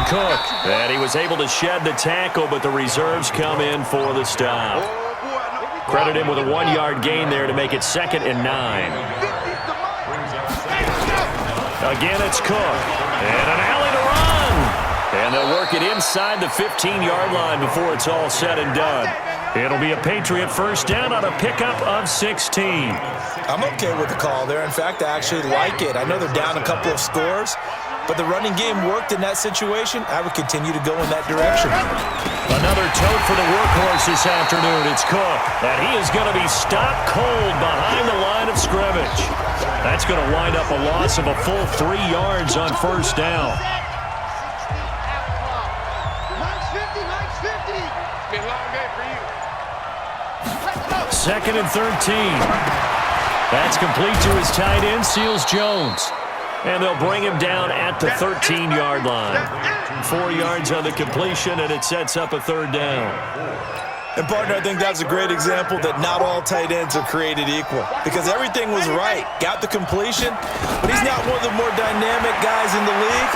Cook. And he was able to shed the tackle, but the reserves come in for the stop. Credit him with a 1-yard gain there to make it 2nd and 9. Again, it's Cook. And an alley to run. And they'll work it inside the 15-yard line before it's all said and done. It'll be a Patriot first down on a pickup of 16. I'm okay with the call there. In fact, I actually like it. I know they're down a couple of scores, but the running game worked in that situation. I would continue to go in that direction. Another tote for the workhorse this afternoon. It's Cook. And he is going to be stopped cold behind the line of scrimmage. That's going to wind up a loss of a full 3 yards on first down. 2nd and 13. That's complete to his tight end, Seals Jones. And they'll bring him down at the 13-yard line. 4 yards on the completion, and it sets up a 3rd down. And, partner, I think that's a great example that not all tight ends are created equal, because everything was right. Got the completion, but he's not one of the more dynamic guys in the league.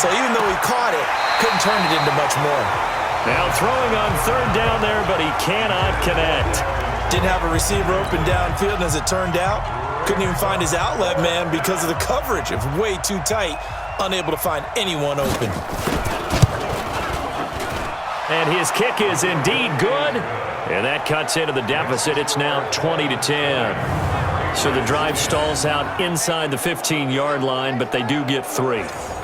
So even though he caught it, couldn't turn it into much more. Now throwing on 3rd down there, but he cannot connect. Didn't have a receiver open downfield, and as it turned out, couldn't even find his outlet man because of the coverage. It was way too tight, unable to find anyone open. And his kick is indeed good, and that cuts into the deficit. It's now 20-10. So the drive stalls out inside the 15-yard line, but they do get 3.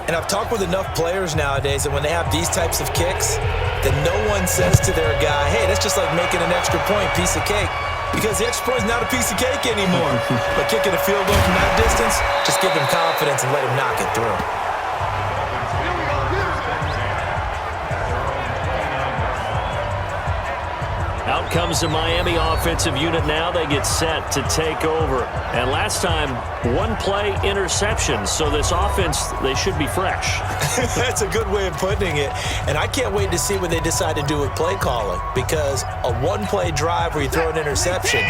And I've talked with enough players nowadays that when they have these types of kicks, that no one says to their guy, hey, that's just like making an extra point, piece of cake. Because the extra point is not a piece of cake anymore. But kicking a field goal from that distance, just give him confidence and let him knock it through. Out comes the Miami offensive unit now. They get set to take over. And last time, 1-play interception. So this offense, they should be fresh. That's a good way of putting it. And I can't wait to see what they decide to do with play calling. Because a 1-play drive where you throw an interception,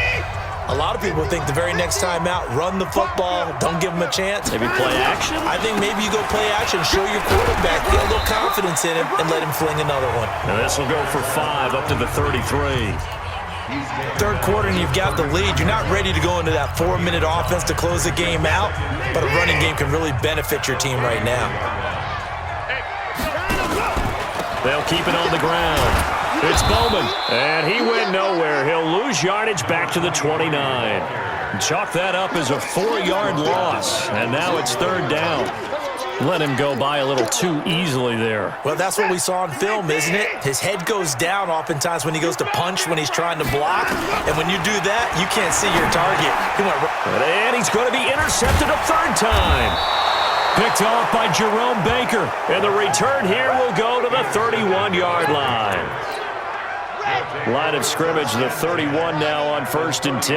a lot of people think the very next time out, run the football, don't give them a chance. Maybe play action? I think maybe you go play action, show your quarterback, get a little confidence in him, and let him fling another one. And this will go for 5 up to the 33. 3rd quarter and you've got the lead. You're not ready to go into that 4-minute offense to close the game out, but a running game can really benefit your team right now. They'll keep it on the ground. It's Bowman, and he went nowhere. He'll lose yardage back to the 29. Chalk that up as a 4-yard loss, and now it's 3rd down. Let him go by a little too easily there. Well, that's what we saw on film, isn't it? His head goes down oftentimes when he goes to punch, when he's trying to block. And when you do that, you can't see your target. And he's going to be intercepted a 3rd time. Picked off by Jerome Baker. And the return here will go to the 31-yard line. Line of scrimmage, the 31 now on 1st and 10.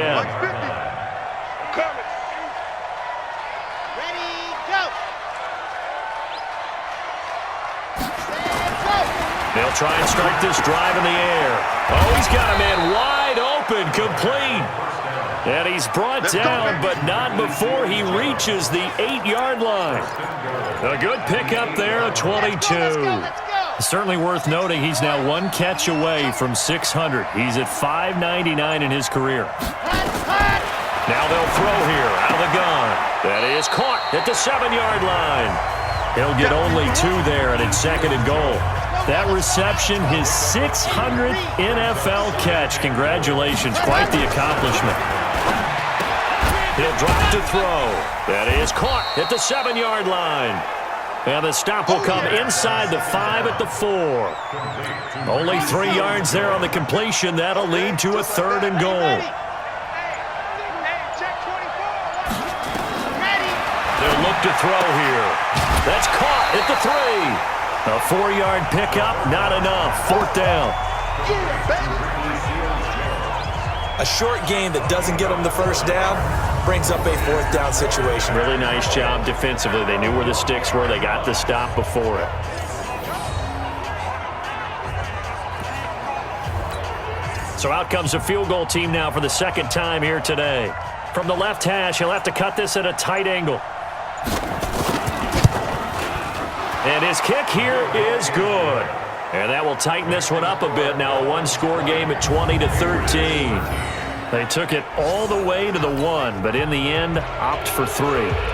They'll try and strike this drive in the air. Oh, he's got a man wide open, complete. And he's brought down, but not before he reaches the 8-yard line. A good pickup there, a 22. Certainly worth noting he's now 1 catch away from 600. He's at 599 in his career. Now they'll throw here out of the gun. That is caught at the 7-yard line. He'll get only 2 there, and it's 2nd and goal. That reception, his 600th NFL catch. Congratulations, quite the accomplishment. He'll drop to throw. That is caught at the 7-yard line. And the stop will come inside the 5 at the 4. Only 3 yards there on the completion. That'll lead to a 3rd and goal. They'll look to throw here. That's caught at the 3. A 4-yard pickup, not enough. 4th down. A short game that doesn't get them the first down brings up a 4th down situation. Really nice job defensively. They knew where the sticks were. They got the stop before it. So out comes the field goal team now for the 2nd time here today. From the left hash, he'll have to cut this at a tight angle. And his kick here is good. And that will tighten this one up a bit. Now a one-score game at 20-13. They took it all the way to the 1, but in the end, opt for 3.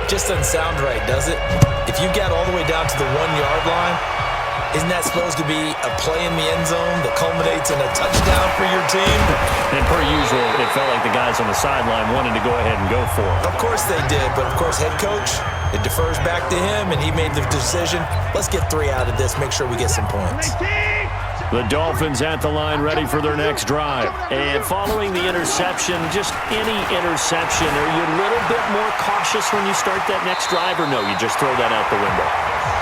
Just doesn't sound right, does it? If you get all the way down to the 1-yard line, isn't that supposed to be a play in the end zone that culminates in a touchdown for your team? And per usual, it felt like the guys on the sideline wanted to go ahead and go for it. Of course they did, but of course head coach, it defers back to him, and he made the decision. Let's get 3 out of this, make sure we get some points. The Dolphins at the line ready for their next drive. And following the interception, just any interception, are you a little bit more cautious when you start that next drive, or no, you just throw that out the window?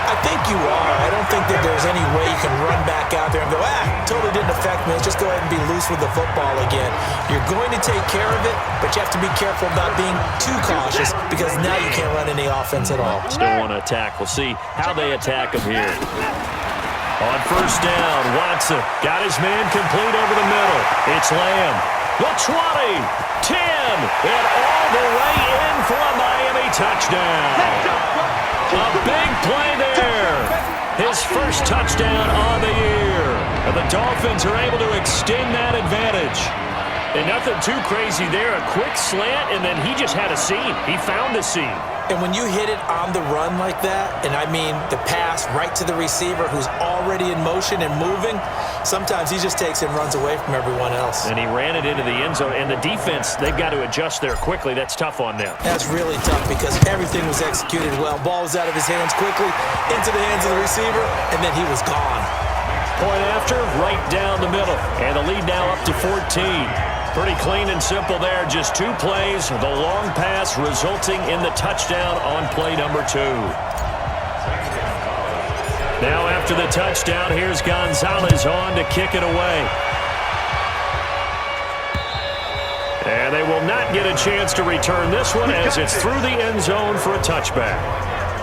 I think you are. I don't think that there's any way you can run back out there and go, totally didn't affect me. Let's just go ahead and be loose with the football again. You're going to take care of it, but you have to be careful about being too cautious because now you can't run any offense at all. Still want to attack. We'll see how they attack him here. On first down, Watson got his man complete over the middle. It's Lamb. The 20, 10, and all the way in for a Miami touchdown. A big play there. His first touchdown on the year. And the Dolphins are able to extend that advantage. And nothing too crazy there. A quick slant, and then he just had a seam. He found a seam. And when you hit it on the run like that, and I mean the pass right to the receiver who's already in motion and moving, sometimes he just takes and runs away from everyone else. And he ran it into the end zone. And the defense, they've got to adjust there quickly. That's tough on them. That's really tough because everything was executed well. Ball was out of his hands quickly, into the hands of the receiver, and then he was gone. Point after, right down the middle. And the lead now up to 14. Pretty clean and simple there. Just 2 plays. The long pass resulting in the touchdown on play number 2. Now after the touchdown, here's Gonzalez on to kick it away. And they will not get a chance to return this one as it's through the end zone for a touchback.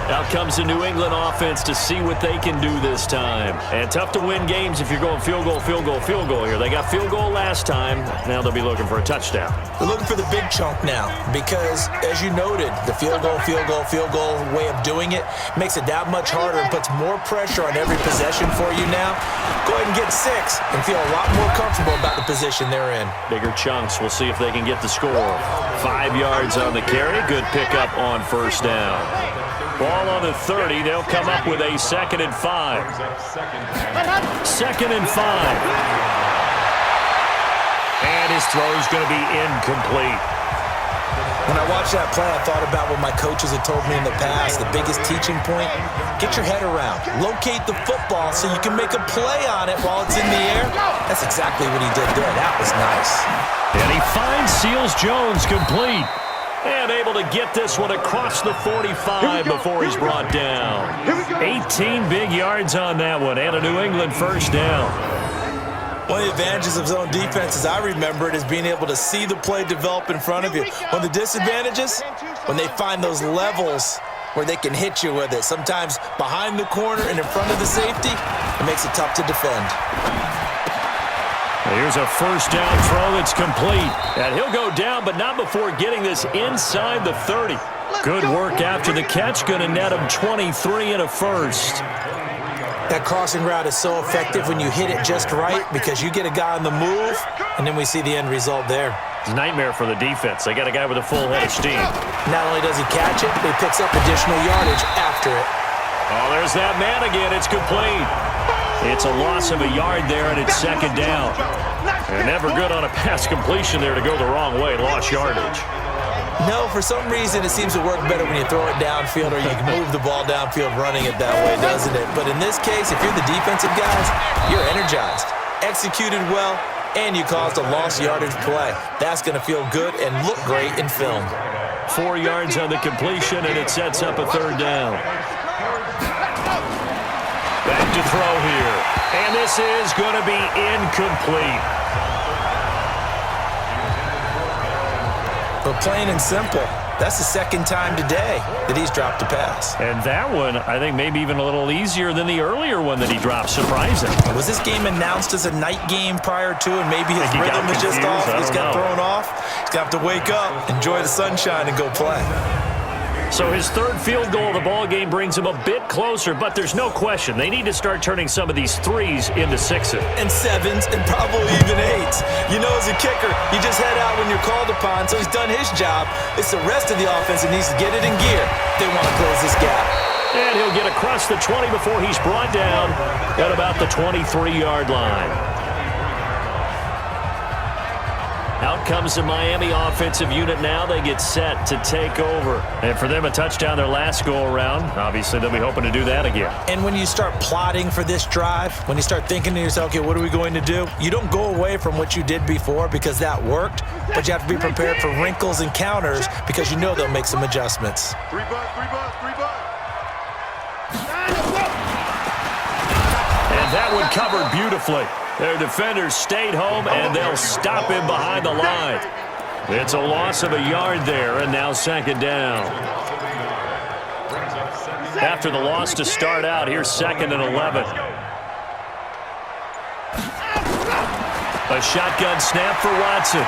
Out comes the New England offense to see what they can do this time. And tough to win games if you're going field goal, field goal, field goal here. They got field goal last time. Now they'll be looking for a touchdown. They're looking for the big chunk now because, as you noted, the field goal way of doing it makes it that much harder and puts more pressure on every possession for you now. Go ahead and get 6 and feel a lot more comfortable about the position they're in. Bigger chunks. We'll see if they can get the score. 5 yards on the carry. Good pickup on first down. Ball on the 30. They'll come up with a 2nd and 5. 2nd and 5. And his throw is going to be incomplete. When I watched that play, I thought about what my coaches had told me in the past. The biggest teaching point, get your head around. Locate the football so you can make a play on it while it's in the air. That's exactly what he did there. That was nice. And he finds Seals-Jones complete. And able to get this one across the 45 before he's brought down. 18 big yards on that one, and a New England first down. One of the advantages of zone defense, as I remember it, is being able to see the play develop in front of you. One of the disadvantages, when they find those levels where they can hit you with it, sometimes behind the corner and in front of the safety, it makes it tough to defend. Here's a first down throw that's complete. And he'll go down, but not before getting this inside the 30. Good work after the catch. Going to net him 23 and a first. That crossing route is so effective when you hit it just right because you get a guy on the move, and then we see the end result there. It's a nightmare for the defense. They got a guy with a full head of steam. Not only does he catch it, but he picks up additional yardage after it. Oh, there's that man again. It's complete. It's a loss of a yard there, and it's 2nd down. And never good on a pass completion there to go the wrong way. Lost yardage. No, for some reason it seems to work better when you throw it downfield or you can move the ball downfield running it that way, doesn't it? But in this case, if you're the defensive guys, you're energized, executed well, and you caused a lost yardage play. That's going to feel good and look great in film. 4 yards on the completion, and it sets up a 3rd down. Back to throw here. And this is going to be incomplete. But plain and simple, that's the 2nd time today that he's dropped a pass. And that one, I think, maybe even a little easier than the earlier one that he dropped. Surprising. Was this game announced as a night game prior to, and maybe his rhythm was just off? He's got thrown off. He's got to wake up, enjoy the sunshine, and go play. So his third field goal of the ball game brings him a bit closer, but there's no question they need to start turning some of these threes into sixes. And sevens and probably even eights. You know, as a kicker, you just head out when you're called upon, so he's done his job. It's the rest of the offense that needs to get it in gear if they want to close this gap. And he'll get across the 20 before he's brought down at about the 23-yard line. Out comes the Miami offensive unit now. They get set to take over. And for them, a touchdown their last go-around. Obviously, they'll be hoping to do that again. And when you start plotting for this drive, when you start thinking to yourself, okay, what are we going to do? You don't go away from what you did before because that worked, but you have to be prepared for wrinkles and counters because you know they'll make some adjustments. Three bucks. And that one covered beautifully. Their defenders stayed home, and they'll stop him behind the line. It's a loss of a yard there, and now second down. After the loss to start out, here's 2nd and 11. A shotgun snap for Watson.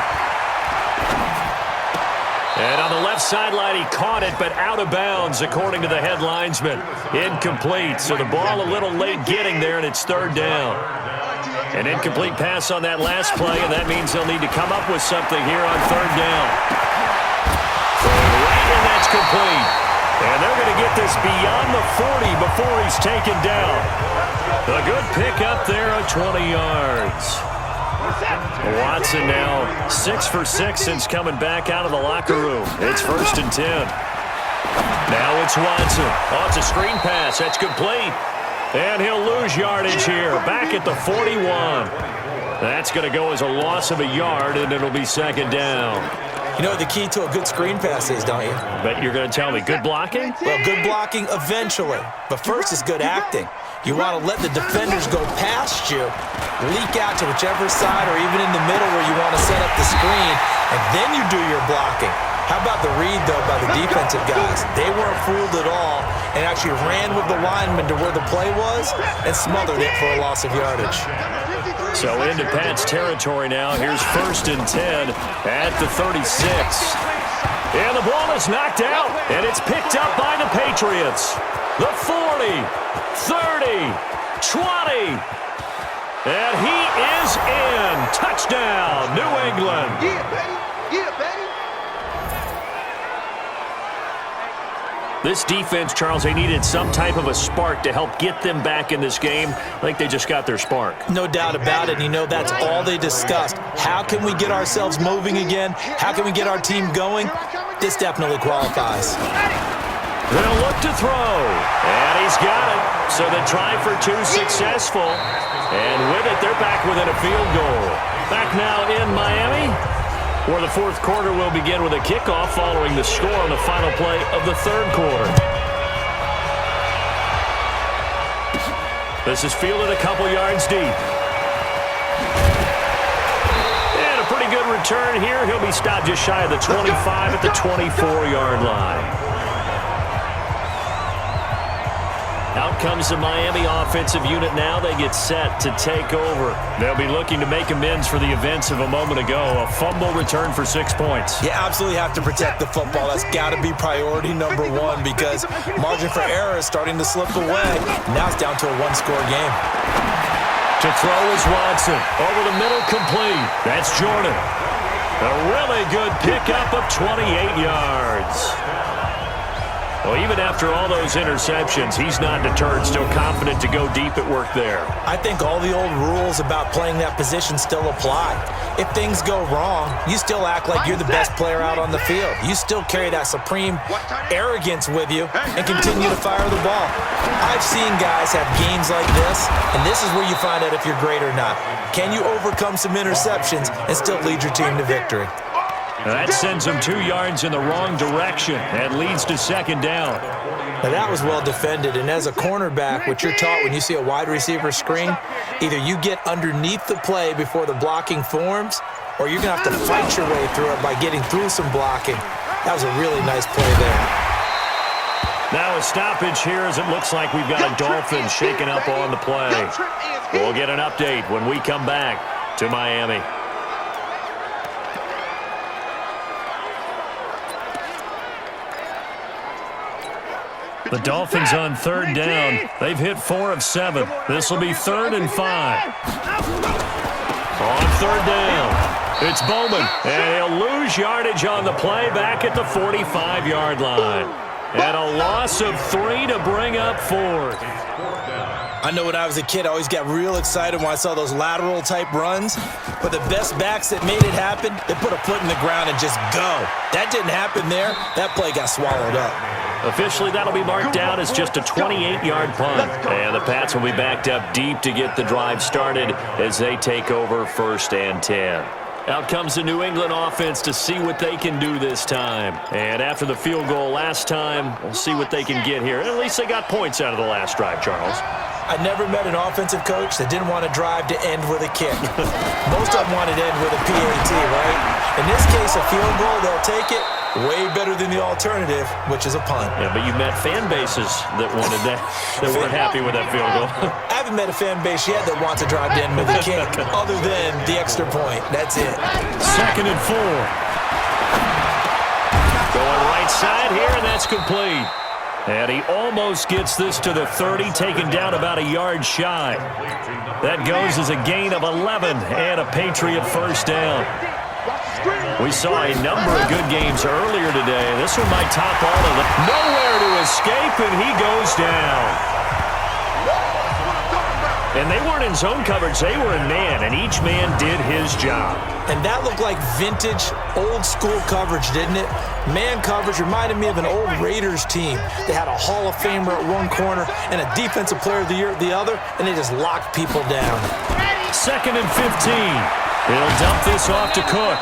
And on the left sideline, he caught it, but out of bounds, according to the head linesman. Incomplete, so the ball a little late getting there, and it's third down. An incomplete pass on that last play, and that means they'll need to come up with something here on third down. Right, and that's complete. And they're going to get this beyond the 40 before he's taken down. A good pick up there at 20 yards. Watson now 6 for 6 since coming back out of the locker room. It's 1st and 10. Now it's Watson. Oh, it's a screen pass. That's complete. And he'll lose yardage here, back at the 41. That's going to go as a loss of a yard, and it'll be second down. You know what the key to a good screen pass is, don't you? But you're going to tell me, good blocking? Well, good blocking eventually. But first is good acting. You want to let the defenders go past you, leak out to whichever side or even in the middle where you want to set up the screen, and then you do your blocking. How about the read, though, by the defensive guys? They weren't fooled at all and actually ran with the lineman to where the play was and smothered it for a loss of yardage. So into Pat's territory now. Here's 1st and 10 at the 36. And the ball is knocked out, and it's picked up by the Patriots. The 40, 30, 20. And he is in. Touchdown, New England. Yeah, baby. This defense, Charles, they needed some type of a spark to help get them back in this game. I think they just got their spark. No doubt about it. You know, that's all they discussed. How can we get ourselves moving again? How can we get our team going? This definitely qualifies. They'll look to throw, and he's got it. So they try for 2, successful. And with it, they're back within a field goal. Back now in Miami, where the fourth quarter will begin with a kickoff following the score on the final play of the third quarter. This is fielded a couple yards deep. And a pretty good return here. He'll be stopped just shy of the 25 at the 24-yard line. Out comes the Miami offensive unit now. They get set to take over. They'll be looking to make amends for the events of a moment ago. A fumble return for 6 points. You absolutely have to protect the football. That's got to be priority number one because margin for error is starting to slip away. Now it's down to a one-score game. To throw is Watson. Over the middle, complete. That's Jordan. A really good pickup of 28 yards. Well, even after all those interceptions, he's not deterred, still confident to go deep at work there. I think all the old rules about playing that position still apply. If things go wrong, you still act like you're the best player out on the field. You still carry that supreme arrogance with you and continue to fire the ball. I've seen guys have games like this, and this is where you find out if you're great or not. Can you overcome some interceptions and still lead your team to victory? That sends him 2 yards in the wrong direction and leads to second down. Now that was well defended, and as a cornerback, what you're taught when you see a wide receiver screen, either you get underneath the play before the blocking forms, or you're going to have to fight your way through it by getting through some blocking. That was a really nice play there. Now a stoppage here as it looks like we've got a Dolphins shaking up on the play. We'll get an update when we come back to Miami. The Dolphins on third down. They've hit 4 of 7. This will be 3rd and 5. On third down, it's Bowman, and he'll lose yardage on the play back at the 45-yard line. And a loss of 3 to bring up 4th. I know when I was a kid, I always got real excited when I saw those lateral-type runs. But the best backs that made it happen, they put a foot in the ground and just go. That didn't happen there. That play got swallowed up. Officially, that'll be marked down as just a 28-yard punt. And the Pats will be backed up deep to get the drive started as they take over 1st and 10. Out comes the New England offense to see what they can do this time. And after the field goal last time, we'll see what they can get here. At least they got points out of the last drive, Charles. I never met an offensive coach that didn't want to drive to end with a kick. Most of them wanted to end with a PAT, right? In this case, a field goal, they'll take it. Way better than the alternative, which is a punt. Yeah, but you met fan bases that wanted that, that weren't happy with that field goal. I haven't met a fan base yet that wants to drive to end with a kick, other than the extra point. That's it. 2nd and 4. Going right side here, and that's complete. And he almost gets this to the 30, taken down about a yard shy. That goes as a gain of 11 and a Patriot 1st down. We saw a number of good games earlier today. This one might top all of them. Nowhere to escape, and he goes down. And they weren't in zone coverage. They were in man, and each man did his job. And that looked like vintage, old-school coverage, didn't it? Man coverage reminded me of an old Raiders team. They had a Hall of Famer at one corner and a Defensive Player of the Year at the other, and they just locked people down. 2nd and 15. He'll dump this off to Cook.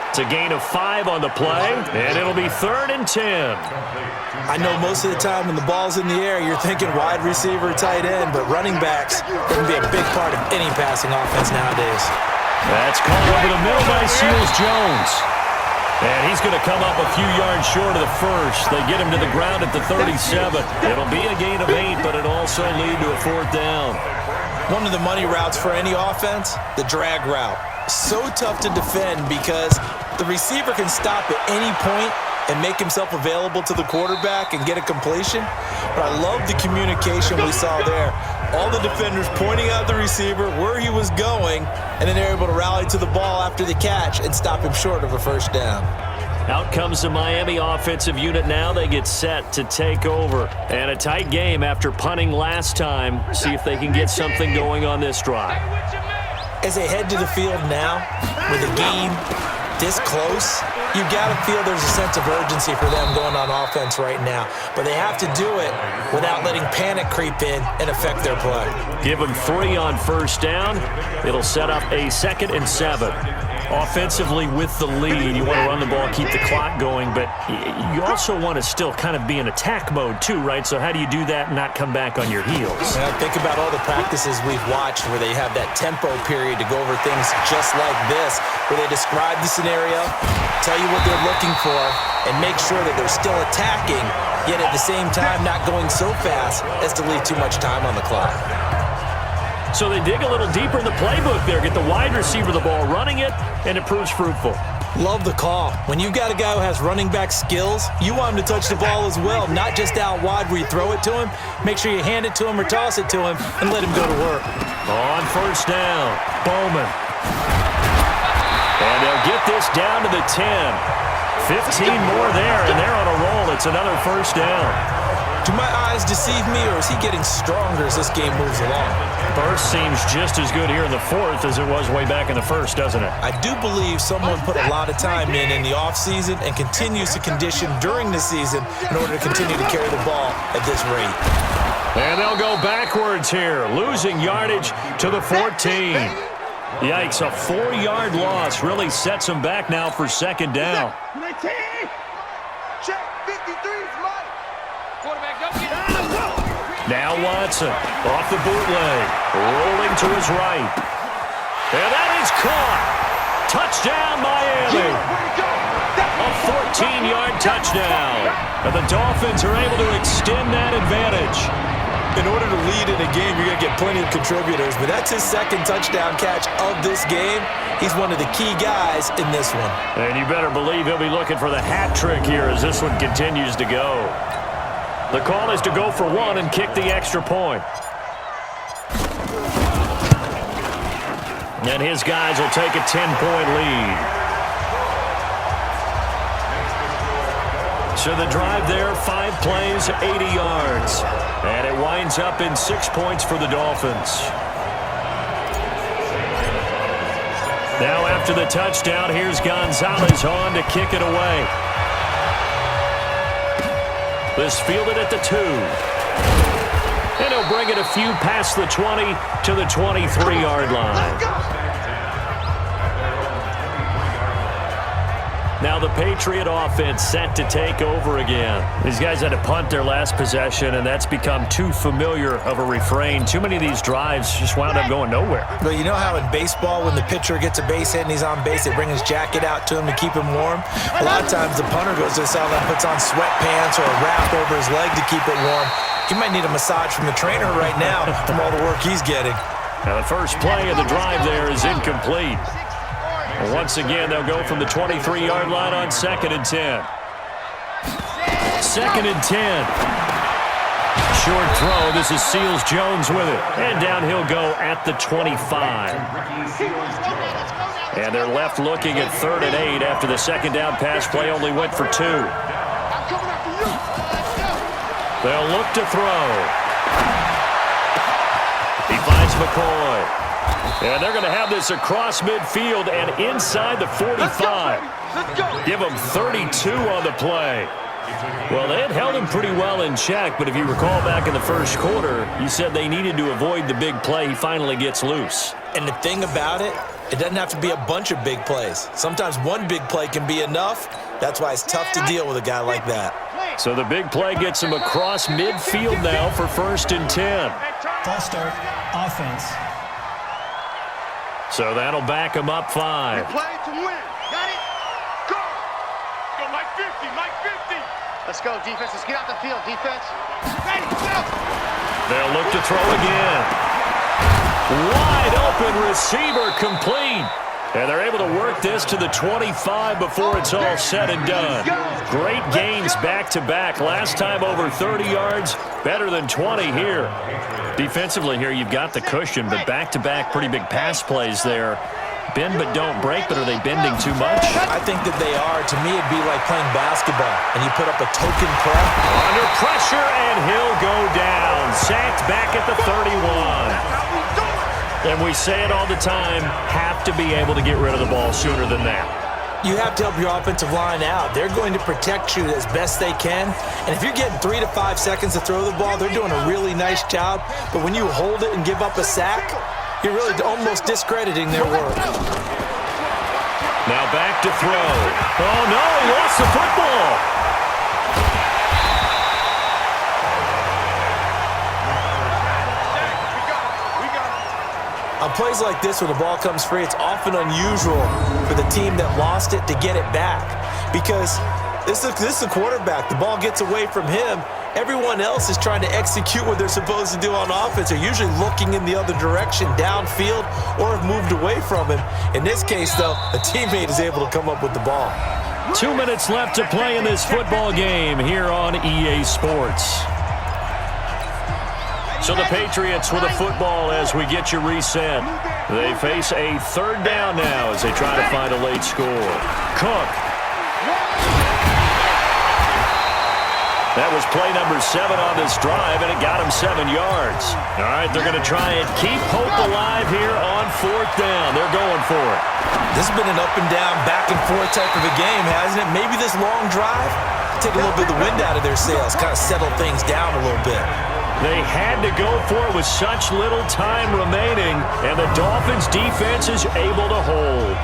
It's a gain of 5 on the play, and it'll be 3rd and 10. I know most of the time when the ball's in the air, you're thinking wide receiver, tight end, but running backs can be a big part of any passing offense nowadays. That's caught over the middle by Seals-Jones. And he's going to come up a few yards short of the first. They get him to the ground at the 37. It'll be a gain of 8, but it'll also lead to a 4th down. One of the money routes for any offense, the drag route. So tough to defend because the receiver can stop at any point and make himself available to the quarterback and get a completion. But I love the communication we saw there. All the defenders pointing out the receiver, where he was going, and then they're able to rally to the ball after the catch and stop him short of a 1st down. Out comes the Miami offensive unit now. They get set to take over. And a tight game after punting last time. See if they can get something going on this drive. As they head to the field now, with a game this close, you got to feel there's a sense of urgency for them going on offense right now. But they have to do it without letting panic creep in and affect their play. Give them 3 on 1st down. It'll set up a 2nd and 7. Offensively with the lead, you want to run the ball, keep the clock going, but you also want to still kind of be in attack mode too, right? So how do you do that and not come back on your heels? Yeah, think about all the practices we've watched where they have that tempo period to go over things just like this, where they describe the scenario, tell you what they're looking for, and make sure that they're still attacking, yet at the same time not going so fast as to leave too much time on the clock. So they dig a little deeper in the playbook there, get the wide receiver the ball, running it, and it proves fruitful. Love the call. When you've got a guy who has running back skills, you want him to touch the ball as well, not just out wide where you throw it to him. Make sure you hand it to him or toss it to him and let him go to work. On 1st down, Bowman. And they'll get this down to the 10. 15 more there, and they're on a roll. It's another 1st down. Do my eyes deceive me, or is he getting stronger as this game moves along? Burst seems just as good here in the 4th as it was way back in the 1st, doesn't it? I do believe someone put a lot of time in the offseason and continues to condition during the season in order to continue to carry the ball at this rate. And they'll go backwards here, losing yardage to the 14. Yikes, a 4-yard loss really sets them back now for 2nd down. Now Watson off the bootleg, rolling to his right. And that is caught. Touchdown, Miami. A 14-yard touchdown. And the Dolphins are able to extend that advantage. In order to lead in a game, you're going to get plenty of contributors, but that's his 2nd touchdown catch of this game. He's one of the key guys in this one. And you better believe he'll be looking for the hat trick here as this one continues to go. The call is to go for one and kick the extra point. And his guys will take a 10-point lead. So the drive there, 5 plays, 80 yards. And it winds up in 6 points for the Dolphins. Now after the touchdown, here's Gonzalez on to kick it away. This fielded at the 2. And he'll bring it a few past the 20 to the 23-yard line. Now the Patriot offense set to take over again. These guys had to punt their last possession, and that's become too familiar of a refrain. Too many of these drives just wound up going nowhere. But you know how in baseball, when the pitcher gets a base hit and he's on base, they bring his jacket out to him to keep him warm? A lot of times the punter goes to the sideline, puts on sweatpants or a wrap over his leg to keep it warm. He might need a massage from the trainer right now from all the work he's getting. Now the first play of the drive there is incomplete. And once again, they'll go from the 23-yard line on 2nd and 10. 2nd and 10. Short throw. This is Seals-Jones with it. And down he'll go at the 25. And they're left looking at 3rd and 8 after the second down pass play only went for 2. They'll look to throw. He finds McCoy. And they're going to have this across midfield and inside the 45. Give them 32 on the play. Well, they had held him pretty well in check, but if you recall back in the first quarter, you said they needed to avoid the big play. He finally gets loose. And the thing about it, it doesn't have to be a bunch of big plays. Sometimes one big play can be enough. That's why it's tough to deal with a guy like that. So the big play gets him across midfield now for 1st and 10. False start, offense. So that'll back him up 5. Play to win. Got it? Go! Go, Mike 50, Mike 50. Let's go, defense. Let's get out the field, defense. Ready, go! They'll look to throw again. Wide open receiver complete. And they're able to work this to the 25 before it's all said and done. Great gains back-to-back. Last time over 30 yards, better than 20 here. Defensively here, you've got the cushion, but back-to-back pretty big pass plays there. Bend but don't break, but are they bending too much? I think that they are. To me, it'd be like playing basketball, and you put up a token prep. Under pressure, and he'll go down. Sacked back at the 31. And we say it all the time, have to be able to get rid of the ball sooner than that. You have to help your offensive line out. They're going to protect you as best they can. And if you're getting 3 to 5 seconds to throw the ball, they're doing a really nice job. But when you hold it and give up a sack, you're really almost discrediting their work. Now back to throw. Oh, no, he lost the football. On plays like this, when the ball comes free, it's often unusual for the team that lost it to get it back. Because this is the quarterback. The ball gets away from him. Everyone else is trying to execute what they're supposed to do on offense. They're usually looking in the other direction, downfield, or have moved away from him. In this case, though, a teammate is able to come up with the ball. 2 minutes left to play in this football game here on EA Sports. So the Patriots with a football as we get you reset. They face a 3rd down now as they try to find a late score. Cook. That was play number 7 on this drive, and it got him 7 yards. All right, they're going to try and keep hope alive here on 4th down. They're going for it. This has been an up and down, back and forth type of a game, hasn't it? Maybe this long drive, take a little bit of the wind out of their sails, kind of settle things down a little bit. They had to go for it with such little time remaining, and the Dolphins' defense is able to hold.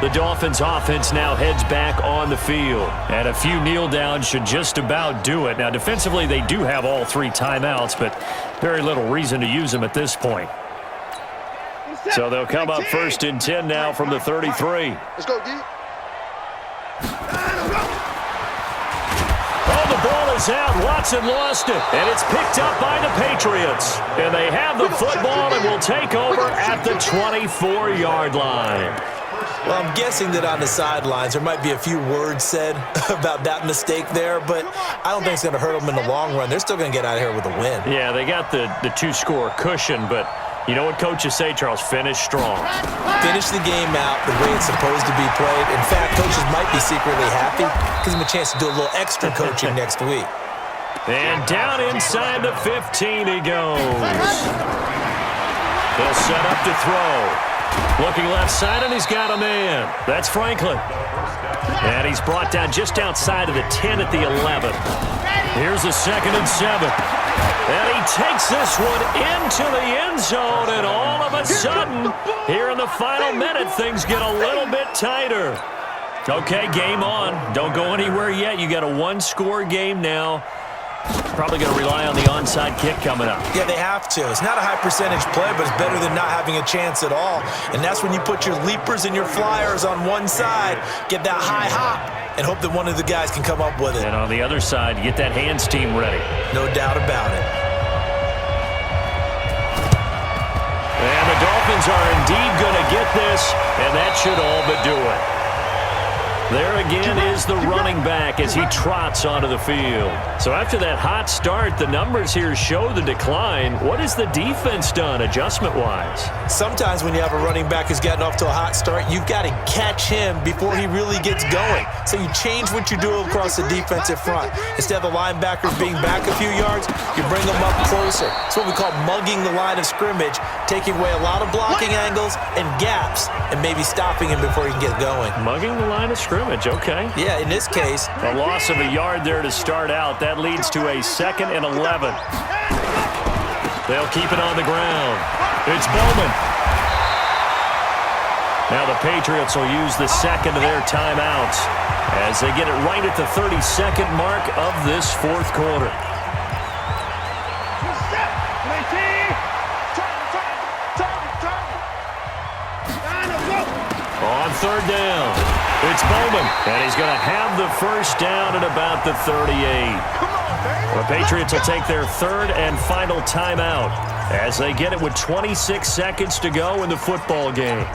The Dolphins' offense now heads back on the field, and a few kneel downs should just about do it. Now, defensively, they do have all 3 timeouts, but very little reason to use them at this point. So they'll come up 1st and 10 now from the 33. Let's go, D. Oh, the ball goes out. Watson lost it, and it's picked up by the Patriots. And they have the football and will take over at the 24-yard line. Well, I'm guessing that on the sidelines there might be a few words said about that mistake there, but I don't think it's going to hurt them in the long run. They're still going to get out of here with a win. Yeah, they got the two-score cushion, but you know what coaches say, Charles? Finish strong. Finish the game out the way it's supposed to be played. In fact, coaches might be secretly happy. Gives them a chance to do a little extra coaching next week. And down inside the 15 he goes. They'll set up to throw. Looking left side, and he's got a man. That's Franklin. And he's brought down just outside of the 10 at the 11. Here's a 2nd and 7. And he takes this one into the end zone, and all of a sudden, here in the final minute, things get a little bit tighter. Okay, game on. Don't go anywhere yet. You got a one-score game now. Probably going to rely on the onside kick coming up. Yeah, they have to. It's not a high-percentage play, but it's better than not having a chance at all. And that's when you put your leapers and your flyers on one side, get that high hop, and hope that one of the guys can come up with it. And on the other side, get that hands team ready. No doubt about it. And the Dolphins are indeed going to get this, and that should all but do it. There again is the running back as he trots onto the field. So after that hot start, the numbers here show the decline. What has the defense done adjustment-wise? Sometimes when you have a running back who's gotten off to a hot start, you've got to catch him before he really gets going. So you change what you do across the defensive front. Instead of the linebackers being back a few yards, you bring them up closer. It's what we call mugging the line of scrimmage, taking away a lot of blocking angles and gaps, and maybe stopping him before he can get going. Mugging the line of scrimmage, okay. Yeah, in this case, a loss of a yard there to start out. That leads to a 2nd and 11. They'll keep it on the ground. It's Bowman. Now the Patriots will use the second of their timeouts as they get it right at the 32nd mark of this fourth quarter. On 3rd down, it's Bowman, and he's going to have the first down at about the 38. The Patriots will take their 3rd and final timeout as they get it with 26 seconds to go in the football game.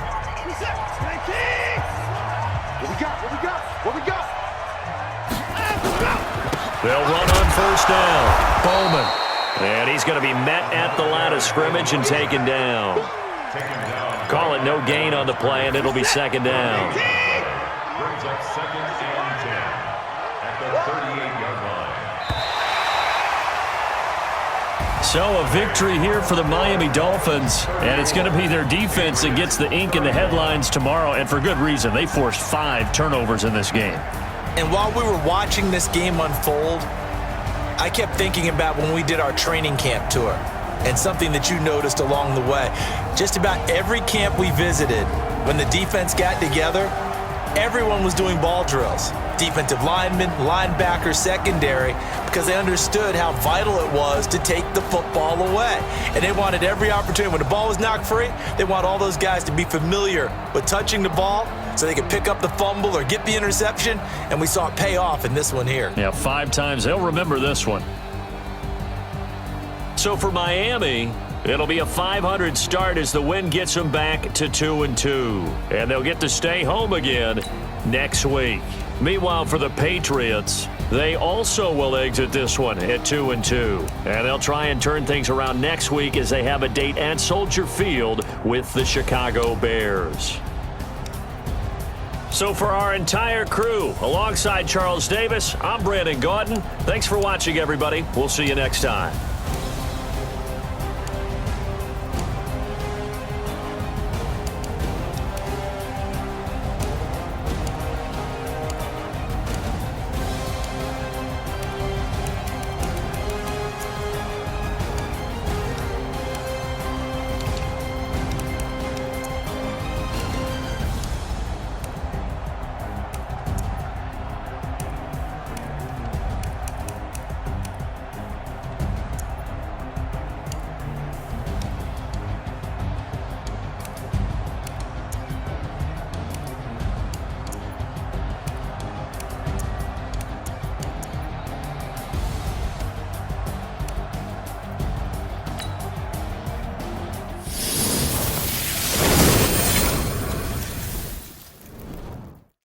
They'll run on 1st down. Bowman, and he's going to be met at the line of scrimmage and taken down. Call it no gain on the play, and it'll be 2nd down. Brings up 2nd and 10 at the 38-yard line. So a victory here for the Miami Dolphins, and it's going to be their defense that gets the ink in the headlines tomorrow, and for good reason. They forced 5 turnovers in this game. and while we were watching this game unfold, I kept thinking about when we did our training camp tour and something that you noticed along the way. Just about every camp we visited, when the defense got together, everyone was doing ball drills. Defensive linemen, linebackers, secondary, because they understood how vital it was to take the football away. And they wanted every opportunity. When the ball was knocked free, they want all those guys to be familiar with touching the ball so they could pick up the fumble or get the interception, and we saw it pay off in this one here. Yeah, 5 times. They'll remember this one. So for Miami, it'll be a .500 start as the win gets them back to 2-2. And they'll get to stay home again next week. Meanwhile, for the Patriots, they also will exit this one at 2-2. And they'll try and turn things around next week as they have a date at Soldier Field with the Chicago Bears. So for our entire crew, alongside Charles Davis, I'm Brandon Gaudin. Thanks for watching, everybody. We'll see you next time.